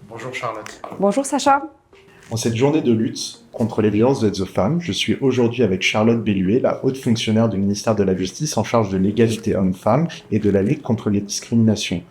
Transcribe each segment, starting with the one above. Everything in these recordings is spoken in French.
Bonjour Charlotte. Bonjour Sacha. En cette journée de lutte contre les violences faites aux femmes, je suis aujourd'hui avec Charlotte Belluet, la haute fonctionnaire du ministère de la Justice en charge de l'égalité hommes-femmes et de la lutte contre les discriminations.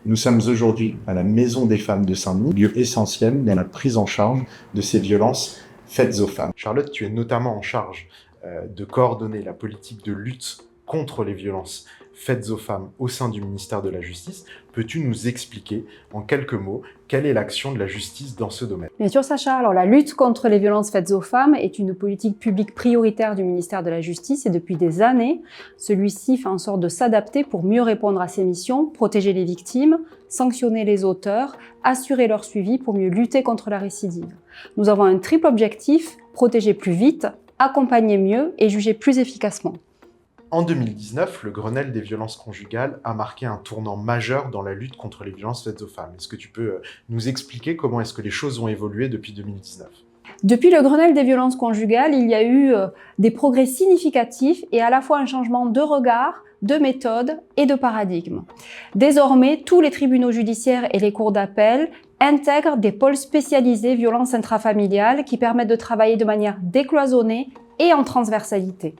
Nous sommes aujourd'hui à la Maison des femmes de Saint-Denis, lieu essentiel dans la prise en charge de ces violences faites aux femmes. Charlotte, tu es notamment en charge de coordonner la politique de lutte contre les violences faites aux femmes au sein du ministère de la Justice. Peux-tu nous expliquer en quelques mots quelle est l'action de la justice dans ce domaine? Bien sûr Sacha, alors la lutte contre les violences faites aux femmes est une politique publique prioritaire du ministère de la Justice et depuis des années, celui-ci fait en sorte de s'adapter pour mieux répondre à ses missions, protéger les victimes, sanctionner les auteurs, assurer leur suivi pour mieux lutter contre la récidive. Nous avons un triple objectif, protéger plus vite, accompagner mieux et juger plus efficacement. En 2019, le Grenelle des violences conjugales a marqué un tournant majeur dans la lutte contre les violences faites aux femmes. Est-ce que tu peux nous expliquer comment est-ce que les choses ont évolué depuis 2019? Depuis le Grenelle des violences conjugales, il y a eu des progrès significatifs et à la fois un changement de regard, de méthode et de paradigme. Désormais, tous les tribunaux judiciaires et les cours d'appel intègrent des pôles spécialisés violences intrafamiliales qui permettent de travailler de manière décloisonnée et en transversalité.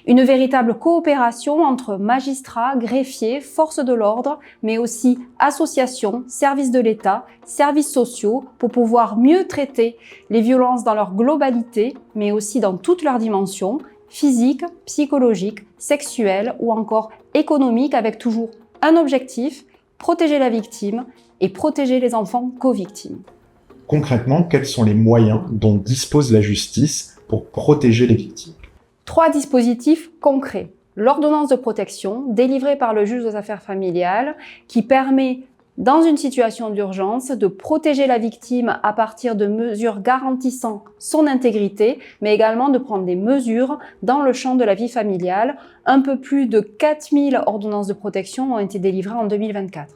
Une véritable coopération entre magistrats, greffiers, forces de l'ordre, mais aussi associations, services de l'État, services sociaux pour pouvoir mieux traiter les violences dans leur globalité, mais aussi dans toutes leurs dimensions, physiques, psychologiques, sexuelles ou encore économiques avec toujours un objectif, protéger la victime et protéger les enfants co-victimes. Concrètement, quels sont les moyens dont dispose la justice pour protéger les victimes? 3 dispositifs concrets. L'ordonnance de protection, délivrée par le juge aux affaires familiales, qui permet, dans une situation d'urgence, de protéger la victime à partir de mesures garantissant son intégrité, mais également de prendre des mesures dans le champ de la vie familiale. Un peu plus de 4000 ordonnances de protection ont été délivrées en 2024.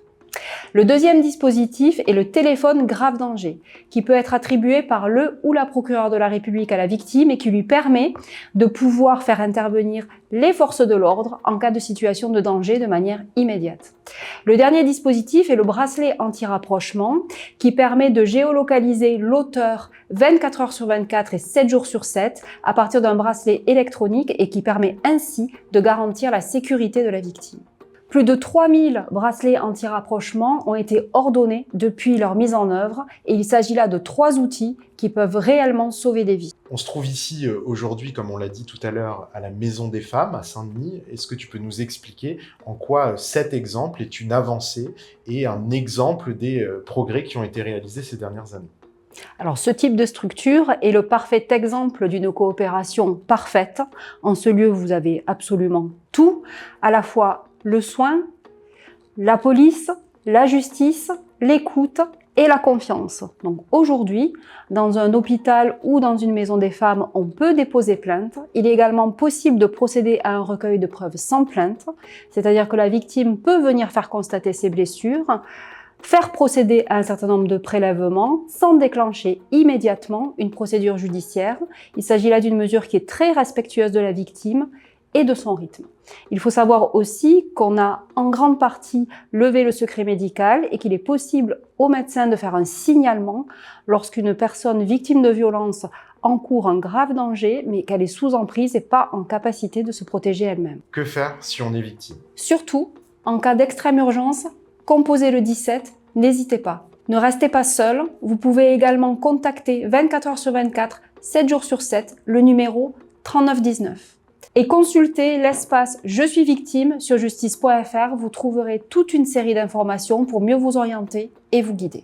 Le deuxième dispositif est le téléphone grave danger, qui peut être attribué par le ou la procureure de la République à la victime et qui lui permet de pouvoir faire intervenir les forces de l'ordre en cas de situation de danger de manière immédiate. Le dernier dispositif est le bracelet anti-rapprochement, qui permet de géolocaliser l'auteur 24 heures sur 24 et 7 jours sur 7 à partir d'un bracelet électronique et qui permet ainsi de garantir la sécurité de la victime. Plus de 3000 bracelets anti-rapprochement ont été ordonnés depuis leur mise en œuvre et il s'agit là de 3 outils qui peuvent réellement sauver des vies. On se trouve ici aujourd'hui, comme on l'a dit tout à l'heure, à la Maison des femmes à Saint-Denis. Est-ce que tu peux nous expliquer en quoi cet exemple est une avancée et un exemple des progrès qui ont été réalisés ces dernières années? Alors, ce type de structure est le parfait exemple d'une coopération parfaite. En ce lieu, vous avez absolument tout, à la fois le soin, la police, la justice, l'écoute et la confiance. Donc aujourd'hui, dans un hôpital ou dans une maison des femmes, on peut déposer plainte. Il est également possible de procéder à un recueil de preuves sans plainte, c'est-à-dire que la victime peut venir faire constater ses blessures, faire procéder à un certain nombre de prélèvements sans déclencher immédiatement une procédure judiciaire. Il s'agit là d'une mesure qui est très respectueuse de la victime et de son rythme. Il faut savoir aussi qu'on a en grande partie levé le secret médical et qu'il est possible au médecin de faire un signalement lorsqu'une personne victime de violence encourt un grave danger, mais qu'elle est sous emprise et pas en capacité de se protéger elle-même. Que faire si on est victime? Surtout, en cas d'extrême urgence, composez le 17, n'hésitez pas. Ne restez pas seul, vous pouvez également contacter 24 heures sur 24, 7 jours sur 7, le numéro 3919. Et consultez l'espace Je suis victime sur justice.fr, vous trouverez toute une série d'informations pour mieux vous orienter et vous guider.